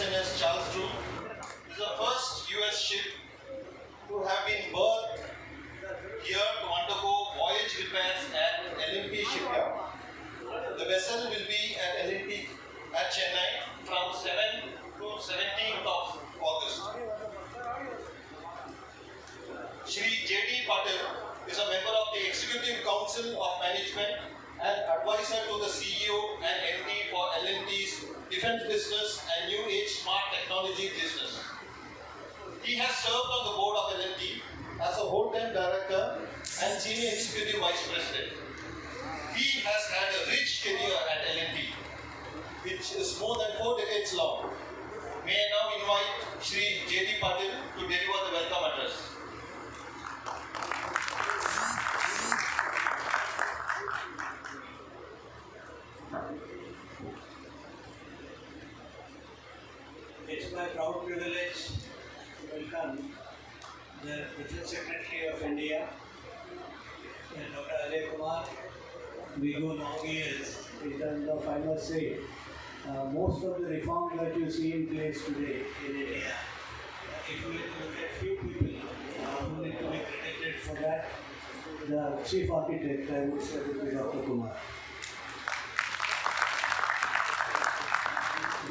USNS Charles Drew. This is the first US ship to have been berthed here to undergo voyage repairs at L&T Shipyard. The vessel will be at L&T at Chennai from 7th to 17th of August. Shri J.D. Patil is a member of the Executive Council of Management and advisor to the CEO and MD for L&T's defense business and new age smart technology business. He has served on the board of L&T as a whole-time director and senior executive vice president. He has had a rich career at L&T, which is more than 4 decades long. May I now invite Shri J.D. Patil to deliver the welcome address. It's my proud privilege to welcome the Defense Secretary of India, Dr. Ajay Kumar. We go long years in terms of, I must say, most of the reforms that you see in place today in India, if we look at few people who need to be credited for that, the chief architect, I would say, would be Dr. Kumar.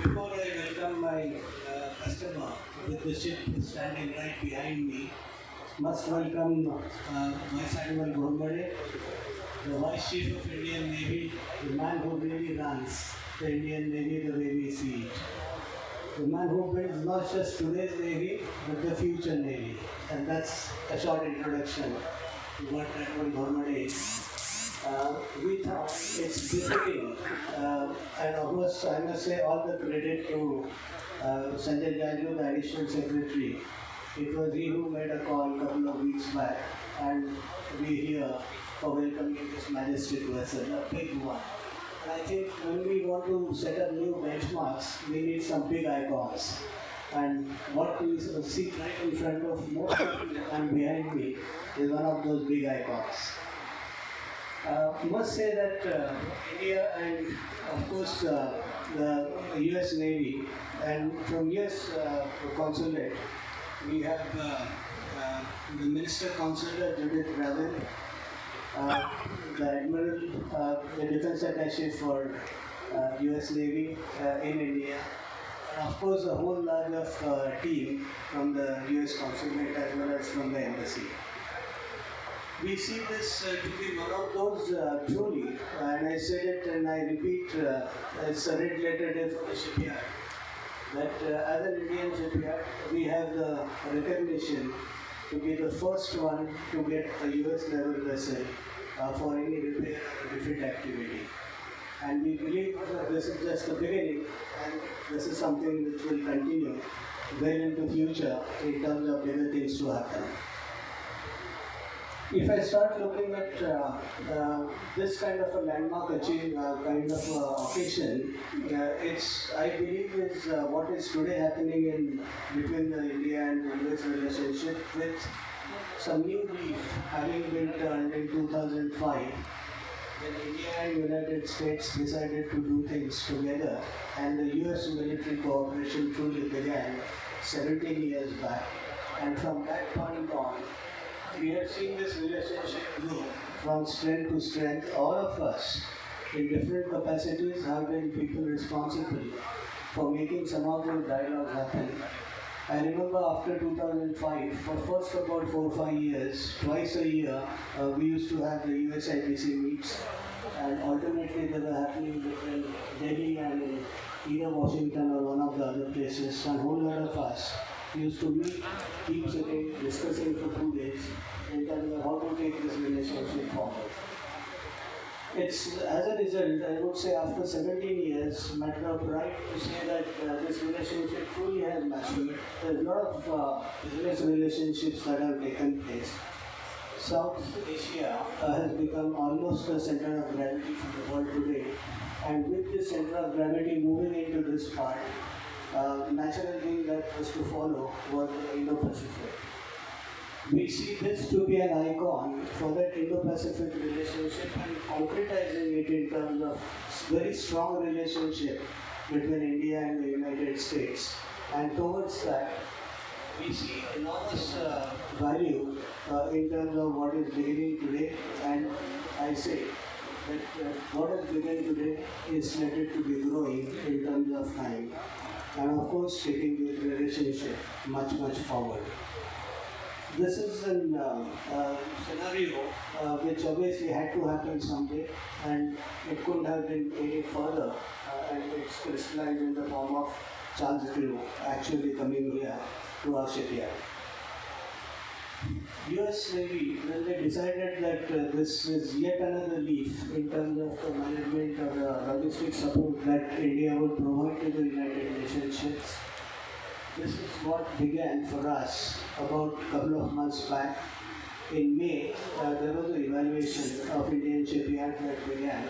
Before I welcome my customer with the ship standing right behind me, must welcome Vice Admiral Ghormade, the Vice Chief of Indian Navy, the man who really runs the Indian Navy the way we see it. The man who builds not just today's Navy, but the future Navy. And that's a short introduction to what Admiral Ghormade is. We thought it's befitting, and almost I must say all the credit to Sanjay Jaju, the Additional Secretary. It was he who made a call a couple of weeks back, and we're here for welcoming this majestic vessel, a big one. And I think when we want to set up new benchmarks, we need some big icons. And what we see right in front of most of you and behind me is one of those big icons. I must say that India and of course the US Navy and from US Consulate, we have the Minister Consular Judith Raven, the Admiral, the Defense Attaché for US Navy in India, and of course a whole large of team from the US Consulate as well as from the Embassy. We see this to be one of those truly, and I said it and I repeat, it's a red letter day for the shipyard, that as an Indian shipyard, we have the recognition to be the first one to get a US level vessel for any repair or refit activity. And we believe that this is just the beginning, and this is something which will continue well into future in terms of bigger things to happen. If I start looking at this kind of a landmark kind of occasion, it's, I believe, is what is today happening in between the India and US relationship, with some new leaf having been turned in 2005, when India and United States decided to do things together, and the US military cooperation truly began 17 years back. And from that point on, we have seen this relationship grow from strength to strength. All of us in different capacities have been people responsible for making some of those dialogues happen. I remember after 2005, for first about 4 or 5 years, twice a year, we used to have the USIDC meets, and alternately they were happening between Delhi and either Washington or one of the other places, and a whole lot of us used to meet, keep sitting, discussing for 2 days in terms of how to take this relationship forward. It's, as a result, I would say after 17 years, matter of pride to say that this relationship truly has matured. There's a lot of business relationships that have taken place. South Asia has become almost a center of gravity for the world today. And with this center of gravity moving into this part, natural thing that was to follow was the Indo-Pacific. We see this to be an icon for that Indo-Pacific relationship and concretizing it in terms of very strong relationship between India and the United States. And towards that, we see enormous value in terms of what is beginning today, and I say that what is beginning today is slated to be growing in terms of time, and of course taking the relationship much forward. This is a scenario which obviously had to happen someday, and it couldn't have been any further, and it's crystallized in the form of Charles Drew actually coming here to our shipyard. US Navy, when they decided that this is yet another leaf in terms of the management or the logistic support that India would provide to the United Nations ships, this is what began for us about a couple of months back. In May, there was an evaluation of Indian shipyard that began.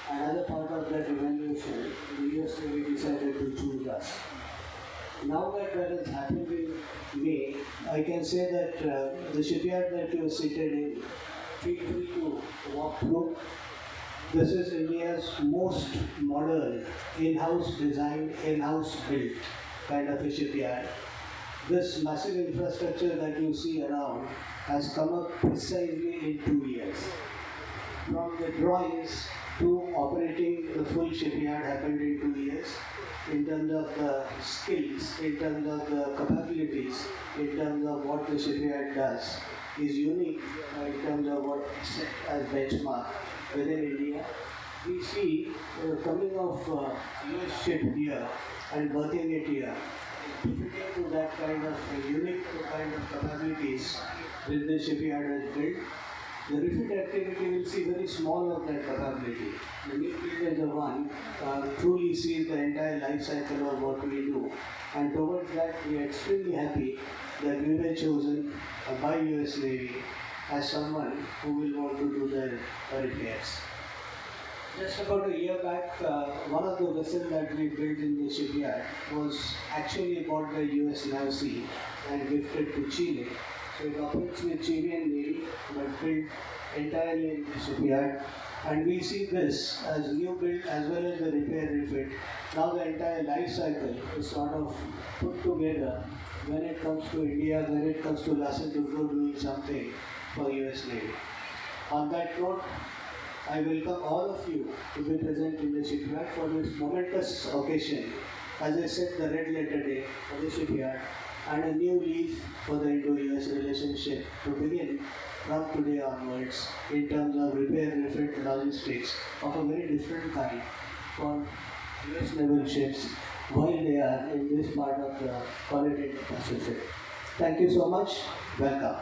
Another part of that evaluation, the US Navy decided to choose us. Now that has happened in May, I can say that the shipyard that you are seated in, feel free to walk through. This is India's most modern, in-house designed, in-house built kind of a shipyard. This massive infrastructure that you see around has come up precisely in 2 years. From the drawings to operating the full shipyard happened in 2 years. In terms of the skills, in terms of the capabilities, in terms of what the shipyard does is unique in terms of what is set as benchmark within India. We see coming of US ship here and berthing it here, fitting to that kind of unique kind of capabilities which the shipyard has built. The refit activity will see very small of that capability. The new build is the one truly sees the entire life cycle of what we do, and towards that we are extremely happy that we were chosen by US Navy as someone who will want to do the repairs. Just about a year back, one of the vessels that we built in the shipyard was actually bought by US Navy and gifted to Chile. So it operates with Chilean Navy, but built entirely in the shipyard. And we see this as new build as well as the repair refit. Now the entire life cycle is sort of put together when it comes to India, when it comes to Lassen Dubro doing something for US Navy. On that note, I welcome all of you to be present in the shipyard for this momentous occasion. As I said, the red letter day for the shipyard, and a new leaf for the Indo-US relationship to begin from today onwards in terms of repair, refit, logistics of a very different kind for US naval ships while they are in this part of the continental Pacific. Thank you so much. Welcome.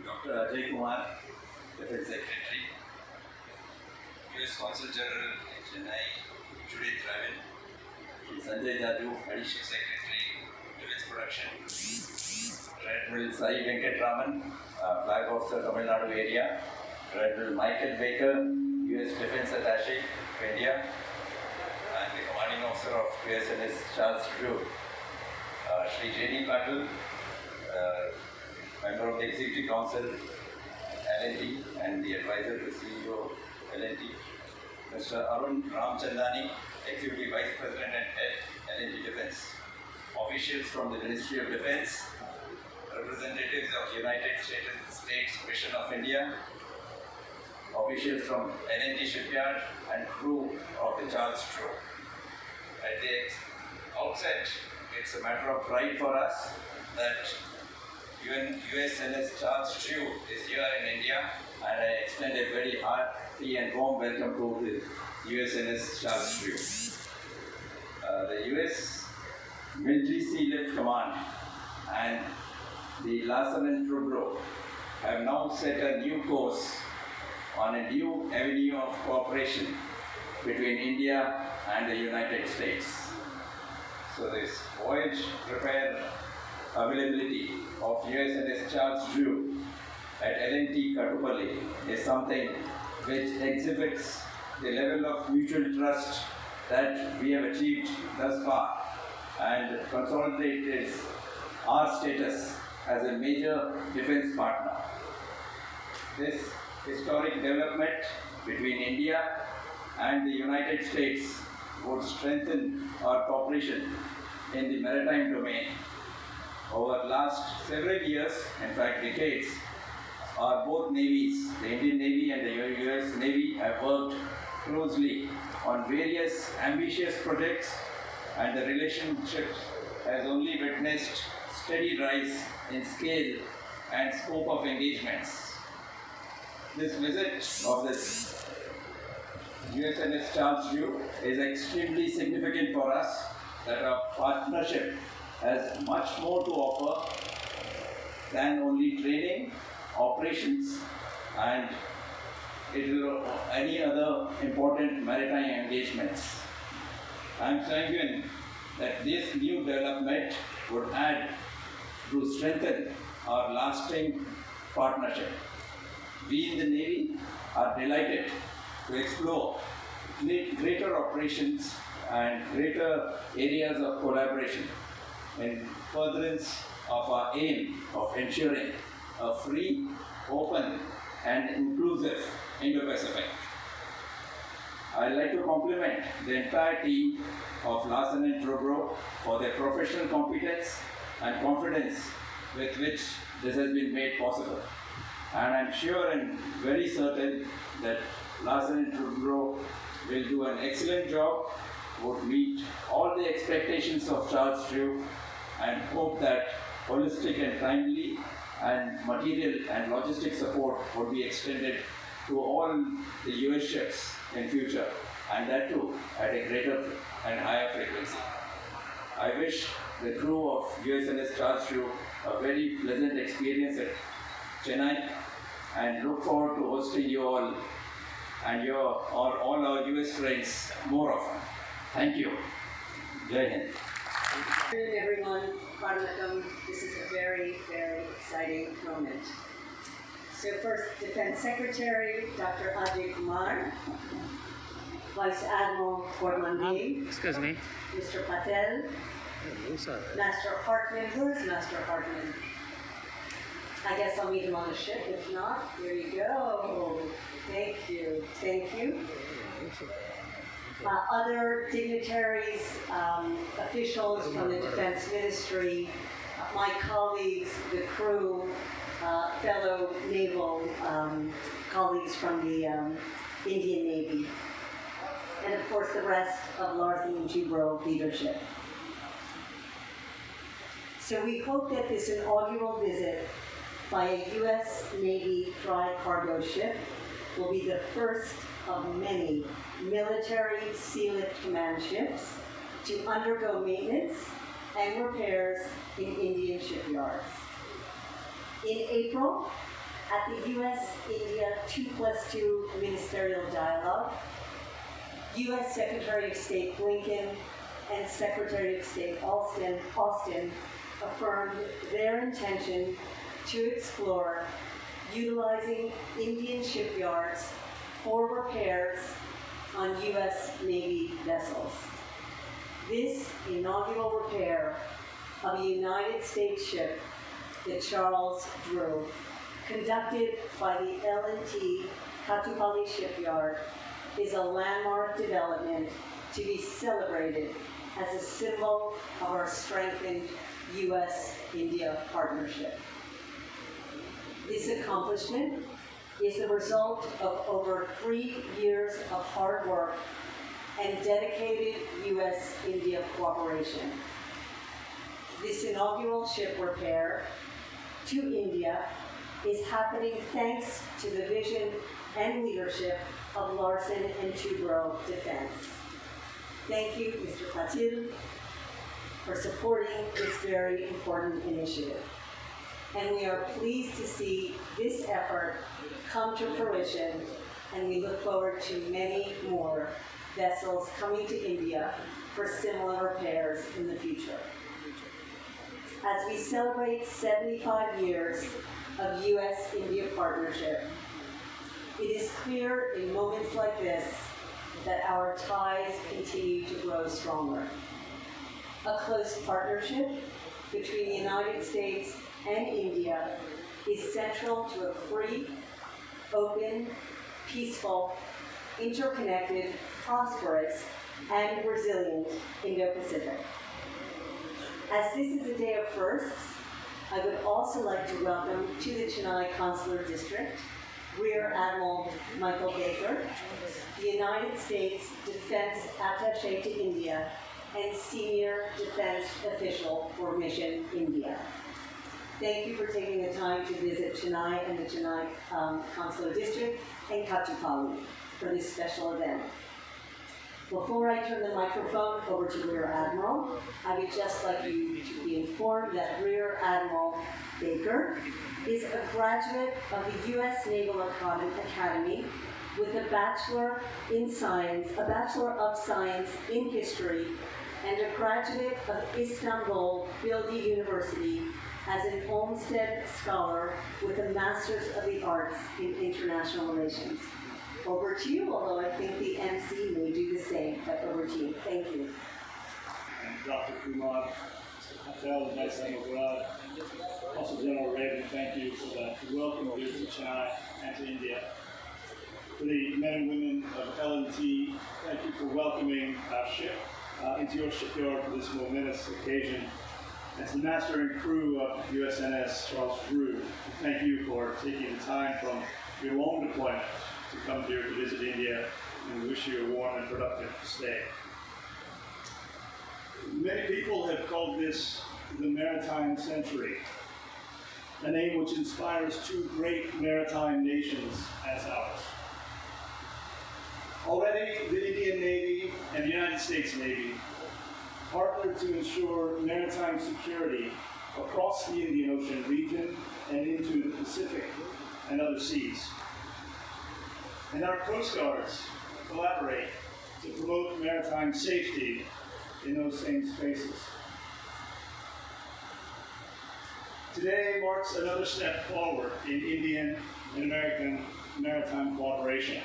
Dr. Ajay Kumar, Defense Secretary, US Consul General in Chennai, Judith Raven, Sanjay Jaju, Additional Secretary, Defense Production, Admiral Sai Venkatraman, Flag Officer, Tamil Nadu area, Admiral Michael Baker, US Defense Attaché, India, and the Commanding Officer of USNS Charles Drew, Shri J.D. Patil, Member of the Executive Council, L&T, and the Advisor to CEO L&T, Mr. Arun Ramchandani, Executive Vice President and Head, L&T Defense, officials from the Ministry of Defense, representatives of United States Mission of India, officials from L&T Shipyard, and crew of the Charles Drew. At the outset, it's a matter of pride for us that USNS Charles Drew is here in India, and I extend a very hearty and warm welcome to the USNS Charles Drew. The US Military Sea Lift Command and the Lassen Dubro have now set a new course on a new avenue of cooperation between India and the United States. So this voyage repair availability of USNS Charles Drew at L&T Kattupalli is something which exhibits the level of mutual trust that we have achieved thus far and consolidates our status as a major defense partner. This historic development between India and the United States would strengthen our cooperation in the maritime domain. Over the last several years, in fact decades, both navies, the Indian Navy and the US Navy, have worked closely on various ambitious projects, and the relationship has only witnessed steady rise in scale and scope of engagements. This visit of this USNS Charles Drew is extremely significant for us, that our partnership has much more to offer than only training, operations, and any other important maritime engagements. I am sanguine that this new development would add to strengthen our lasting partnership. We in the Navy are delighted to explore greater operations and greater areas of collaboration in furtherance of our aim of ensuring a free, open, and inclusive Indo-Pacific. I'd like to compliment the entire team of Larsen & Toubro for their professional competence and confidence with which this has been made possible. And I'm sure and very certain that Larsen & Toubro will do an excellent job, would meet all the expectations of Charles Drew, and hope that holistic and timely and material and logistic support would be extended to all the US ships in future, and that too at a greater and higher frequency. I wish the crew of USNS Charles Drew a very pleasant experience at Chennai, and look forward to hosting you all and all our US friends more often. Thank you. Jai Hind. Good afternoon, everyone. Welcome. This is a very, very exciting moment. So first, Defense Secretary Dr. Ajay Kumar, Vice Admiral Gormandi, Excuse me. Mr. Patel, Master Hartman. Where's Master Hartman? I guess I'll meet him on the ship. If not, here you go. Thank you. Thank you. Other dignitaries, officials from the Defense Ministry, my colleagues, the crew, fellow naval colleagues from the Indian Navy, and of course the rest of Larsen & Toubro leadership. So we hope that this inaugural visit by a U.S. Navy dry cargo ship will be the first of many military Sea Lift Command ships to undergo maintenance and repairs in Indian shipyards. In April, at the U.S.-India 2+2 Ministerial Dialogue, U.S. Secretary of State Blinken and Secretary of State Austin affirmed their intention to explore utilizing Indian shipyards for repairs on U.S. Navy vessels. This inaugural repair of a United States ship, the Charles Drew, conducted by the L&T Kattupalli Shipyard, is a landmark development to be celebrated as a symbol of our strengthened U.S.-India partnership. This accomplishment is the result of over 3 years of hard work and dedicated U.S.-India cooperation. This inaugural ship repair to India is happening thanks to the vision and leadership of Larsen & Toubro Defense. Thank you, Mr. Patil, for supporting this very important initiative. And we are pleased to see this effort come to fruition, and we look forward to many more vessels coming to India for similar repairs in the future. As we celebrate 75 years of U.S.-India partnership, it is clear in moments like this that our ties continue to grow stronger. A close partnership between the United States and India is central to a free, open, peaceful, interconnected, prosperous, and resilient Indo-Pacific. As this is a day of firsts, I would also like to welcome to the Chennai Consular District Rear Admiral Michael Baker, the United States Defense Attaché to India and Senior Defense Official for Mission India. Thank you for taking the time to visit Chennai and the Chennai Consular District and Kattupalli for this special event. Before I turn the microphone over to Rear Admiral, I would just like you to be informed that Rear Admiral Baker is a graduate of the U.S. Naval Academy with a Bachelor of Science in History and a graduate of Istanbul Bilgi University as an Olmsted Scholar with a Master's of the Arts in International Relations. Over to you, although I think the MC may do the same, but over to you. Thank you. And Dr. Kumar, Patel, Vice Admiral, also General Raven, thank you for the welcome here to Chennai and to India. For the men and women of L&T, thank you for welcoming our ship into your shipyard for this momentous occasion. And to the master and crew of USNS Charles Drew, thank you for taking the time from your long deployment to come here to visit India, and we wish you a warm and productive stay. Many people have called this the Maritime Century, a name which inspires two great maritime nations as ours. Already, the Indian Navy and the United States Navy partnered to ensure maritime security across the Indian Ocean region and into the Pacific and other seas. And our Coast Guards collaborate to promote maritime safety in those same spaces. Today marks another step forward in Indian and American maritime cooperation.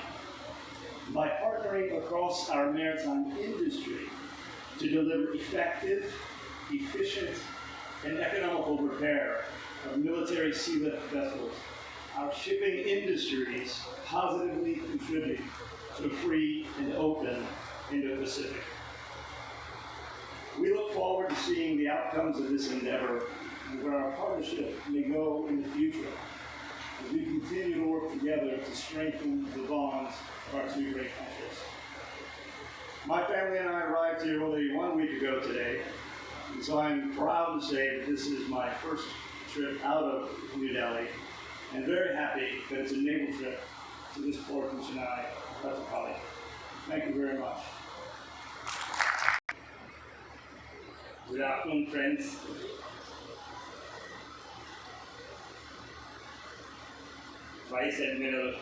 By partnering across our maritime industry to deliver effective, efficient, and economical repair of military sealift vessels, our shipping industries positively contribute to a free and open Indo-Pacific. We look forward to seeing the outcomes of this endeavor and where our partnership may go in the future as we continue to work together to strengthen the bonds of our two great countries. My family and I arrived here only 1 week ago today, and so I'm proud to say that this is my first trip out of New Delhi, and very happy that it's a naval trip to this port in Chennai, Kattupalli. Thank you very much. Good afternoon, friends. Vice Admiral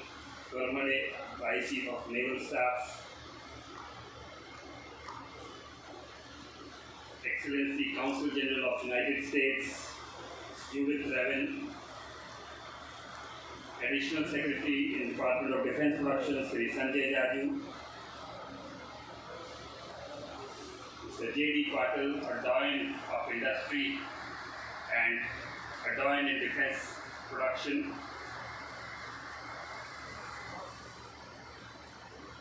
Gormade, Vice Chief of Naval Staff, Excellency Consul General of United States, Judith Raven, Additional Secretary in Department of Defense Production, Sri Sanjay Jaju, Mr. J.D. Patil, a doyen of industry and a doyen in defense production,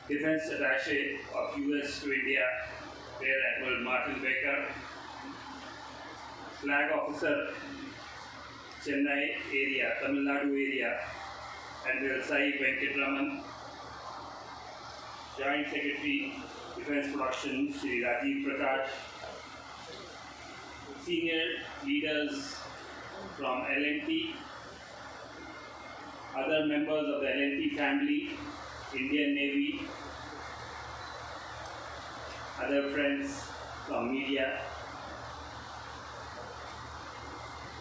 Defense Attaché of US to India, Rear Admiral Martin Baker, Flag Officer, Chennai area, Tamil Nadu area, Admiral Sai Venkatraman, Joint Secretary, Defense Production, Shri Rajiv Prakash, senior leaders from L&T, other members of the L&T family, Indian Navy, other friends from media.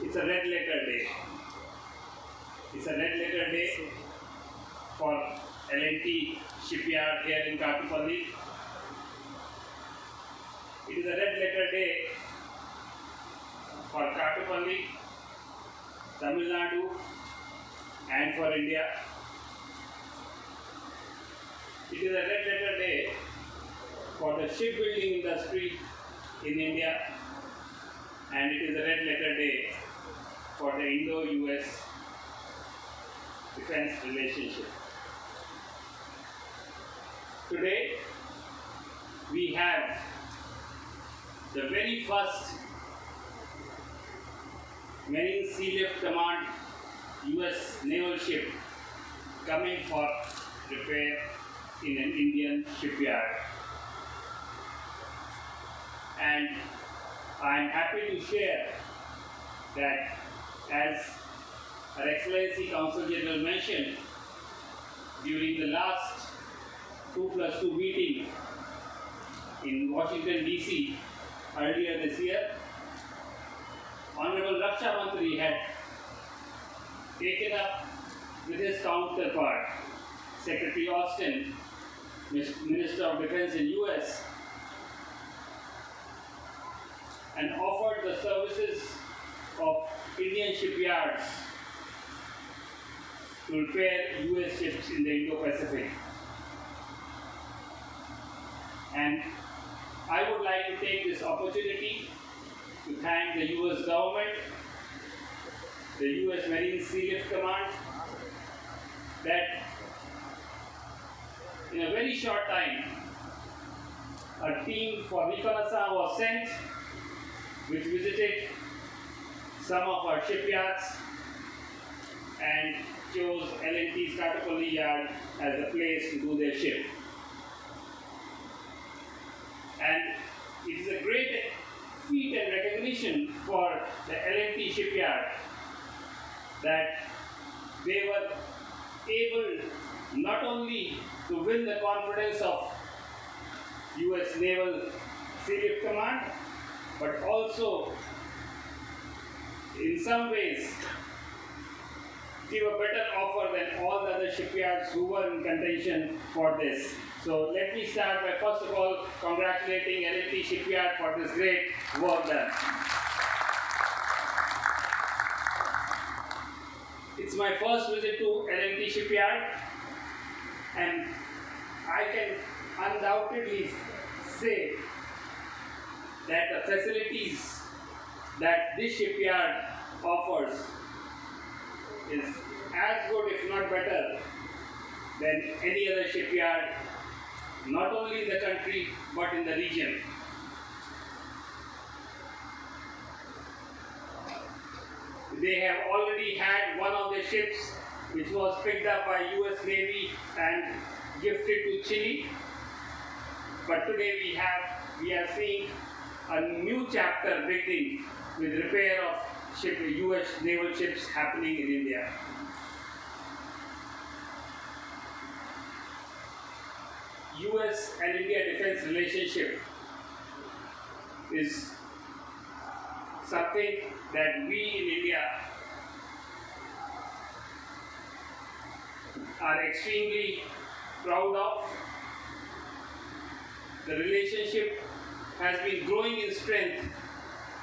It's a red letter day. It's a red letter day for L&T Shipyard here in Kattupalli. It is a red letter day for Kattupalli, Tamil Nadu, and for India. It is a red letter day for the shipbuilding industry in India, and it is a red letter day for the Indo-US defense relationship. Today, we have the very first Marine Sea Lift Command US naval ship coming for repair in an Indian shipyard. And I am happy to share that, as Her Excellency Consul General mentioned, during the last 2+2 meeting in Washington DC earlier this year, Honorable Raksha Mantri had taken up with his counterpart, Secretary Austin, Minister of Defense in US, and offered the services of Indian shipyards to repair US ships in the Indo-Pacific. And I would like to take this opportunity to thank the US government, the US Marine Sea Lift Command, that in a very short time, a team for reconnaissance was sent, which visited some of our shipyards and chose L&T Kattupalli yard as the place to do their ship. And it is a great feat and recognition for the L&T Shipyard that they were able not only to win the confidence of US Naval Sea Lift Command, but also in some ways give a better offer than all the other shipyards who were in contention for this. So let me start by first of all congratulating L&T Shipyard for this great work done. It's my first visit to L&T Shipyard, and I can undoubtedly say that the facilities that this shipyard offers is as good, if not better, than any other shipyard, not only in the country but in the region. They have already had one of the ships which was picked up by US Navy and gifted to Chile. But today we are seeing a new chapter beginning with repair of US naval ships happening in India. US and India defense relationship is something that we in India are extremely proud of. The relationship has been growing in strength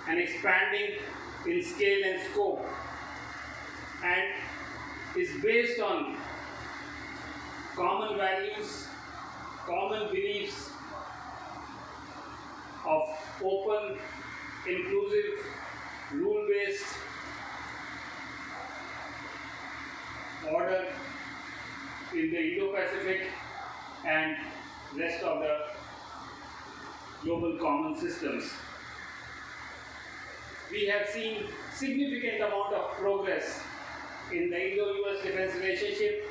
and expanding in scale and scope, and is based on common values, common beliefs of open, inclusive, rule-based order in the Indo-Pacific and rest of the global common systems. We have seen significant amount of progress in the Indo-US defense relationship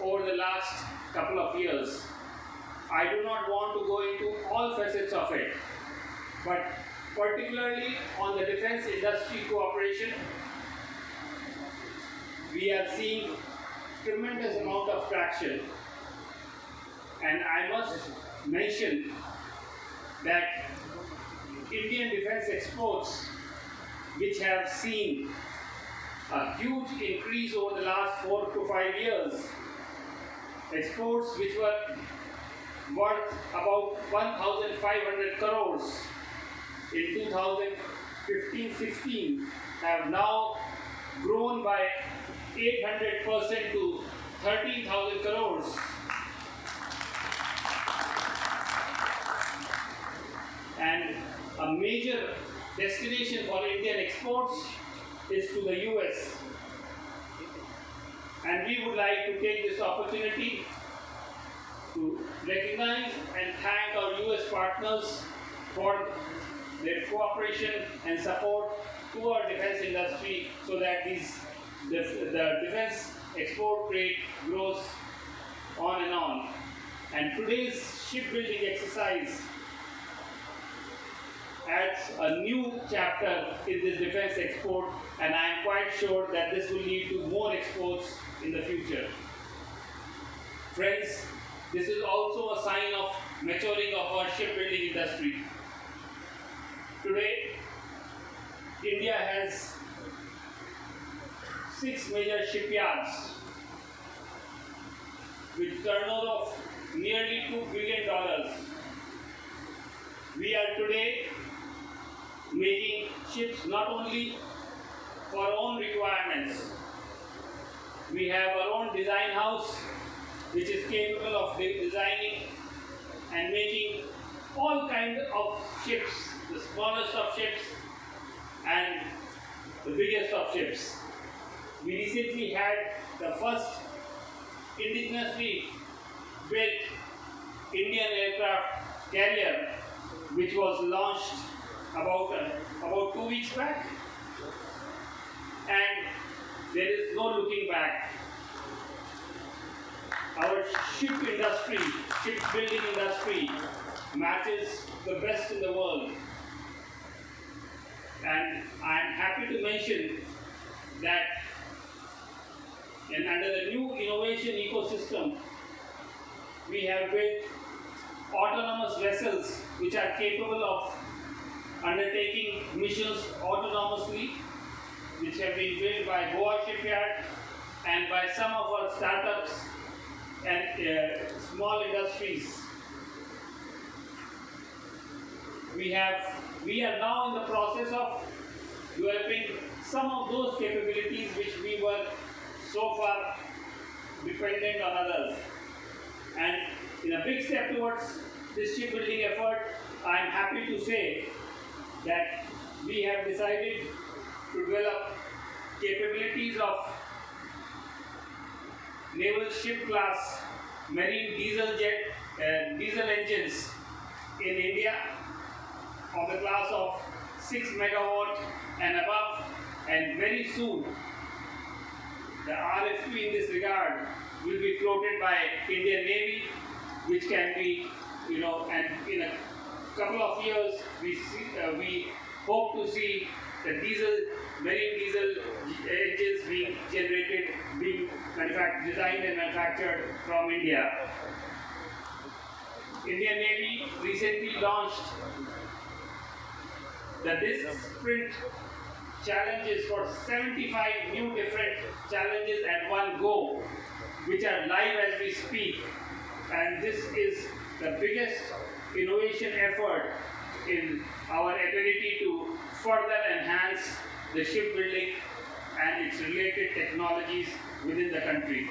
over the last couple of years. I do not want to go into all facets of it, but particularly on the defense industry cooperation, we are seeing tremendous amount of traction. And I must mention that Indian defense exports, which have seen a huge increase over the last 4 to 5 years, exports which were worth about 1,500 crores in 2015-16 have now grown by 800% to 13,000 crores. And a major destination for Indian exports is to the US. And we would like to take this opportunity to recognize and thank our US partners for their cooperation and support to our defense industry so that the defense export rate grows on and on. And today's shipbuilding exercise adds a new chapter in this defense export, and I am quite sure that this will lead to more exports in the future. Friends, this is also a sign of maturing of our shipbuilding industry. Today, India has 6 major shipyards with turnover of nearly $2 billion. We are today making ships not only for our own requirements. We have our own design house which is capable of designing and making all kinds of ships, the smallest of ships and the biggest of ships. We recently had the first indigenously built Indian aircraft carrier, which was launched about 2 weeks back, and there is no looking back. Our shipbuilding industry matches the best in the world, and I am happy to mention that under the new innovation ecosystem, we have built autonomous vessels which are capable of undertaking missions autonomously, which have been built by Goa Shipyard and by some of our startups and small industries. We are now in the process of developing some of those capabilities which we were so far dependent on others. And in a big step towards this shipbuilding effort, I am happy to say that we have decided to develop capabilities of naval ship class marine diesel engines in India of the class of 6 megawatt and above, and very soon the RFP in this regard will be floated by Indian Navy, which can be, and in a couple of years we hope to see the marine diesel engines being designed and manufactured from India. Indian Navy recently launched the disc sprint challenges for 75 new different challenges at one go, which are live as we speak, and this is the biggest innovation effort in our ability to further enhance the shipbuilding and its related technologies within the country.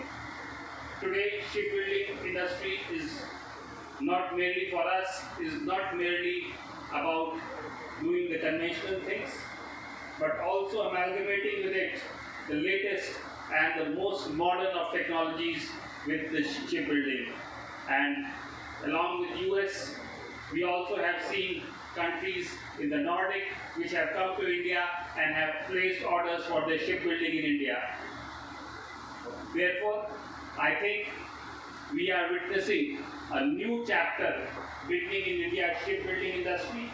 Today, shipbuilding industry is not merely for us, is not merely about doing the conventional things, but also amalgamating with it the latest and the most modern of technologies with the shipbuilding. And along with US, we also have seen countries in the Nordic which have come to India and have placed orders for their shipbuilding in India. Therefore, I think we are witnessing a new chapter beginning in India's shipbuilding industry,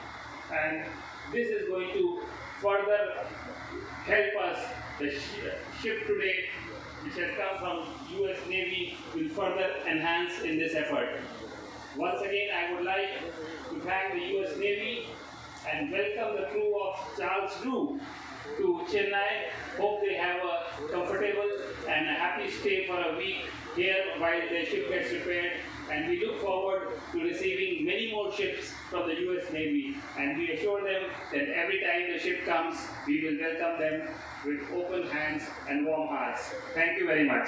and this is going to further help us. The ship today, which has come from US Navy, will further enhance in this effort. Once again, I would like to thank the US Navy and welcome the crew of Charles Drew to Chennai. Hope they have a comfortable and a happy stay for a week here while their ship gets repaired, and we look forward to receiving many more ships from the US Navy, and we assure them that every time the ship comes, we will welcome them with open hands and warm hearts. Thank you very much.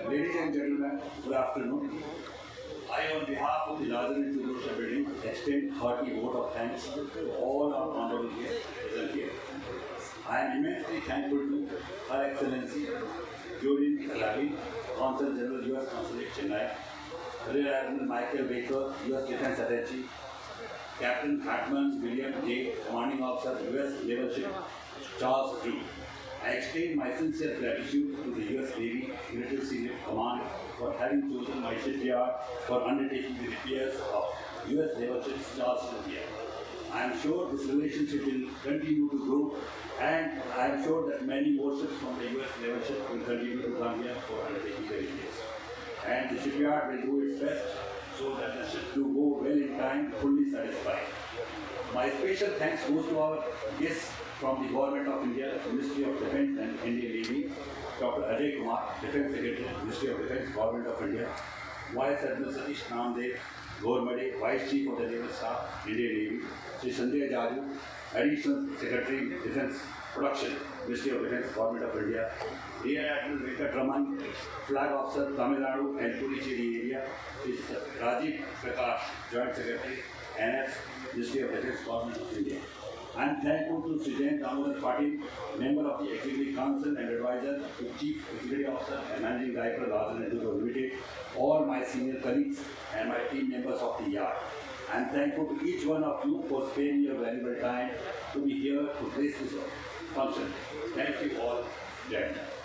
Ladies and gentlemen, good afternoon. I, on behalf of the larger institutional building, extend hearty vote of thanks to all our honorable guests present here. I am immensely thankful to Her Excellency Jorin Kalali Consul General, U.S. Consulate, Chennai, Rear Admiral Michael Baker, U.S. Defense Attaché, Captain Aatmanirbharta J, Commanding Officer, U.S. Naval Ship Charles D. I extend my sincere gratitude to the U.S. Navy Military Senior Command for having chosen my shipyard for undertaking the repairs of U.S. Naval Ships Charles D. I am sure this relationship will continue to grow, and I am sure that many more ships from the U.S. Naval Ship will continue to come here for undertaking the repairs. And the shipyard will do its best so that the ships do go well in time, fully satisfied. My special thanks goes to our guests from the Government of India, Ministry of Defence and Indian Navy, Dr. Ajay Kumar, Defence Secretary, Ministry of Defence, Government of India, Vice Admiral Satish Namdev, Gormade, Vice Chief of the Naval Staff, Indian Navy, Sri Sanjay Jaju, Additional Secretary, Defence Production, Ministry of Defence, Government of India, Rear Admiral Venkatraman, Flag Officer, Tamil Nadu and Puducherry area, is Rajiv Prakash, Joint Secretary, NS, Ministry of Defence, Government of India. I am thankful to Sri Jain Damodar Patil, Member of the Executive Council and Advisor to Chief Executive Officer and Managing Director of L&T Limited, all my senior colleagues and my team members of the yard. I am thankful to each one of you for sparing your valuable time to be here to grace this function. Thank you all. Jai Hind.